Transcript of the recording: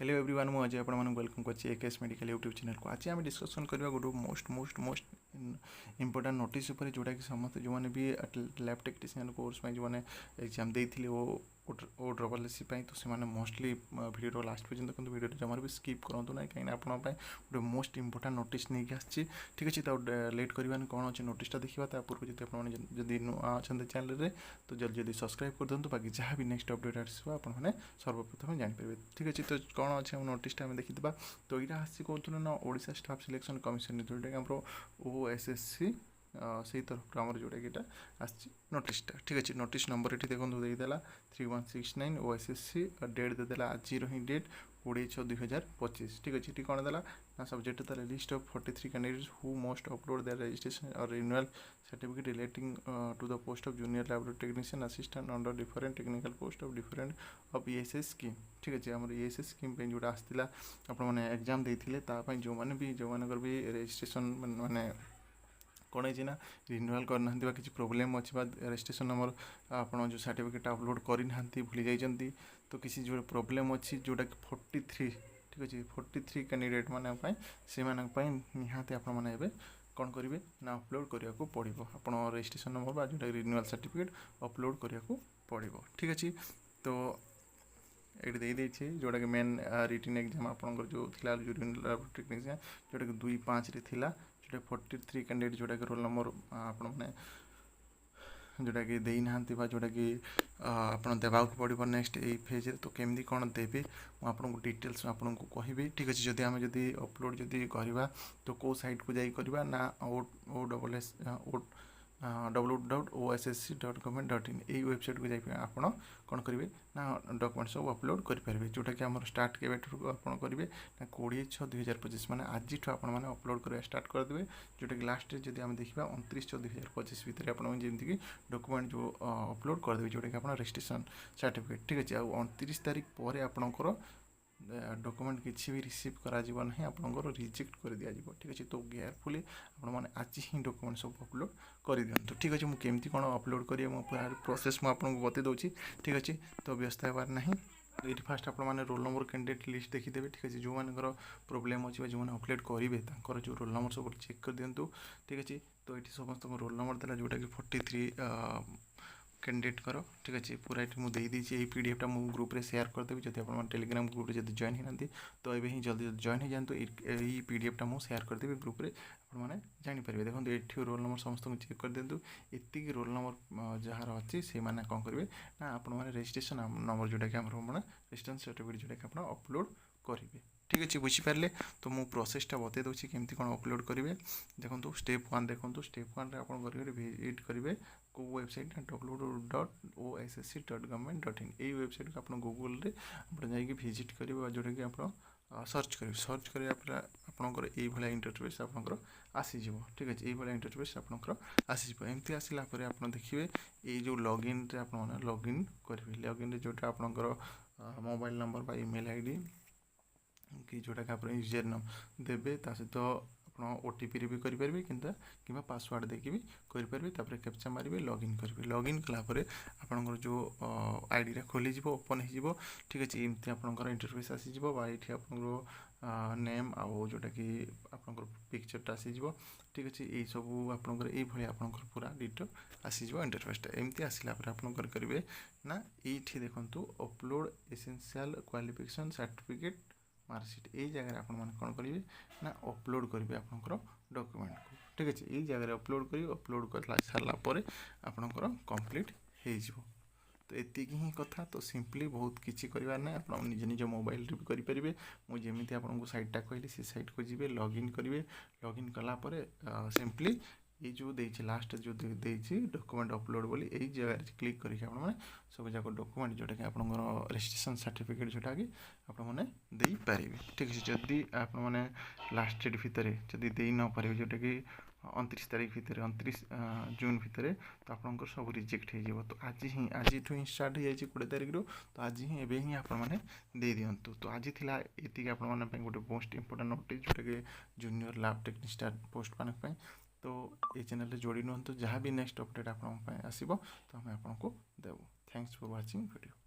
Hello everyone मु अजय आपण welcome करछि AKS मेडिकल यूट्यूब चैनल को। आज आम डिस्कसन करबा गोटे most most most important notice ऊपर जोटा कि समस्त जो मैंने भी लैब टेक्नीशियन कोर्स में जो मैंने एग्जाम देते OSSC तो से मोस्टली वीडियो लास्ट पर्यंत देखो वीडियो जमार भी स्किप करूँ ना कहीं आपंप गोटे मोस्ट इंपोर्टेंट नोटिस नहीं आसी ठीक अच्छे तो लेट करवा कौन अच्छे नोटिसटा देखा ता पूर्व जब नुआ अच्छा चैनल तो जल्दी जल्दी सब्सक्राइब कर दिखाँ बाकी जहाँ भी नेक्स्ट अपडेट आसो आपने सर्वप्रथम जानीपारे ठीक अच्छे। तो कौन अच्छे नोटिसटा आम देखी तो यहाँ आसी कहूँ ना ओडिशा स्टाफ सिलेक्शन कमिशन जोटा कि OSSC से तरफ आम जोटा कि आसी नोटिसटा ठीक अच्छे। नोटिस नंबर ये देखो देदेला 3169 OSSC डेट देदेला आज ही डेट 20/6/2025 ठीक अच्छे। कौन देला ना सब्जेक्ट देला list of 43 candidates who must upload their registration और renewal certificate relating to the post of junior laboratory technician assistant under different technical post of different of ESI scheme ठीक अच्छे। आम ESI स्कीम जोटा आसाला आपने exam देते जो मैंने भी जो मानकर भी रजिस्ट्रेशन माने कौन है ना रिन्यूअल करना कि प्रोब्लेम अच्छी रजिस्ट्रेशन नंबर आप जो सर्टिफिकेट अपलोड करना भूली जाइए तो किसी जो प्रोब्लेम अच्छी जोटा कि 43 ठीक अच्छे 43 कैंडिडेट माने से निहाती आपने कौन करेंगे ना अपलोड करने को पड़ो आप रजिस्ट्रेशन नंबर जोटा रिन्यूअल सर्टिफिकेट अपलोड करने को पड़ो ठीक अच्छे। तो ये देछे जोटा कि मेन रिटन एग्जाम आपंकर जो थिला जूनियर टेक्नीशियन जोटा कि 2/5 थिला जोटा 43 कैंडिडेट जोटा कि रोल नंबर आपने जोटा कि देना जोटा कि आप देवाक पड़ो नेक्स्ट ये फेज तो केमती कौन देवे मुझे डिटेल्स आपको कहि ठीक अच्छे। जदि आम जदि अपलोड जदि करवा तो कौ साइट को जाई करवा ना www.ossc.government.in यही वेबसाइट को जाइए आप कौन करेंगे ना डॉक्यूमेंट सब अपलोड करेंगे जोटा कि आम स्टार्ट के आप करेंगे ना 20/6/2025 मैंने आज आपने अपलोड करवा स्टार्ट करदे जोटा कि लास्ट जब आम देखा 29/6/2025 भितर आपकी डॉक्यूमेंट जो अपलोड करदे जोटा कि आप रजिस्ट्रेशन सर्टिफिकेट ठीक अच्छे। 29 तारीख पर आपंकर डॉक्यूमेंट किसी भी रिसीव करा ना आपंकर रिजेक्ट कर दिया ठीक अच्छे। तो केयरफुली आपने आज ही डॉक्यूमेंट सब अपलोड कर दिखाँ ठीक अच्छे। मुझे केमती कौन अपलोड करेंगे मुझे प्रोसेस मुझे बते दूसरी ठीक अच्छे। तो व्यस्त होबार ना ये फास्ट आप रोल नंबर कैंडिडेट लिस्ट देखीदे ठीक अच्छे। जो मानकर प्रोब्लेम अच्छे जो मैंने अपलोड करेंगे जो रोल नंबर सब चेक कर दिंतु ठीक अच्छे। तो ये समस्त रोल नंबर देला जोटा कि 43 कैंडिडेट करो ठीक अच्छे। पूरा ये मुझे यही PDF टा मुझे ग्रुप रे शेयर करदेवी जब आप टेलीग्राम ग्रुप रे जब जॉइन होना तो ये जल्दी जॉइन हो जातु यही PDF टा मुझे शेयर करदेवी ग्रुप रे आपने जानीपारे। देखो ये रोल नंबर समस्त चेक कर दिंतु ये रोल नंबर जार अच्छी से कौन करेंगे ना आपने रजिस्ट्रेशन नंबर जोटा कि रजिस्ट्रेशन सर्टिफिकेट जोटा कि आप अपलोड करेंगे ठीक अच्छे। बुझीपारे तो मुझे प्रोसेसटा बते दूसरी केमती कौन अपलोड करेंगे। देखो स्टेप 1 देखो स्टेप 1 आप विजिट करेंगे को वेबसाइट www.ossc.government.in यही वेबसाइट को आप गूगल रे आप विजिट करेंगे जोटा कि आप सर्च करेंगे सर्च करेंगे आपंकर ये इंटरफेस आपंकर आसीज ठीक अच्छे। ये इंटरफेस आपंकर आसीज एमती आसला आप देखिए ये जो लॉगिन रे आप लॉगिन करेंगे लॉगिन जोटा आपंकर मोबाइल नंबर बा ईमेल आईडी कि जोटा कि आप यूजर नाम देवे सहित आप OTP भी करेंगे कि पासवर्ड देकी भी करेंगे तापर कैप्चा मारे लॉगिन करेंगे लॉगिन कलापर आपंकर जो आईडी खोली ओपन हो ठीक अच्छे। एमती आपंकर इंटरफेस आसीज ये आपंकर नेम आउ जोटा कि आपंकर पिक्चरटा आसीज ठीक अच्छे। ये सब आपंकर ये आपंकर पूरा डिटेल आसीज इंटरफेसटा एमती आसला आप करेंगे ना ये देखो upload essential qualification certificate marksheet यही जगह आप कौन करेंगे ना अपलोड करेंगे आपंकर डॉक्यूमेंट को ठीक अच्छे। यही जगह अपलोड करेंगे अपलोड कर सारापर आपंकर कंप्लीट हो तो ये ही कथा। तो सिंपली बहुत किसी करार ना आप निज निज मोबाइल भी करेंगे मुझे जमी आपको साइटा कहली से साइट को जी लॉगिन करेंगे लॉगिन कलापर सिंपली ये जो देछि लास्ट जो देछि डॉक्यूमेंट अपलोड बोली यही जगह क्लिक करके आप सब जाक डॉक्यूमेंट जोटा कि आप रजिस्ट्रेशन सर्टिफिकेट जोटा कि आपने दे पारे ठीक है। जदि आपने लास्ट डेट भितर जदि दे न पारे जोटा कि 29 तारीख भितर 29 जून भितर तो आपंकर सब रिजेक्ट हो तो आज ही स्टार्ट हो जाए 20 तारीख रू तो आज ही एवं ही आपने दे दिंतु। तो आज थी ये आप गोटे मोस्ट इंपोर्टेंट नोटिस जोटा कि जूनियर लैब टेक्नीशियन पोस्ट मान तो ये चैनल जोड़ी नुहतु जहाँ भी नेक्स्ट अपडेट आप आसो तो आम आपको देवु। Thanks for watching video.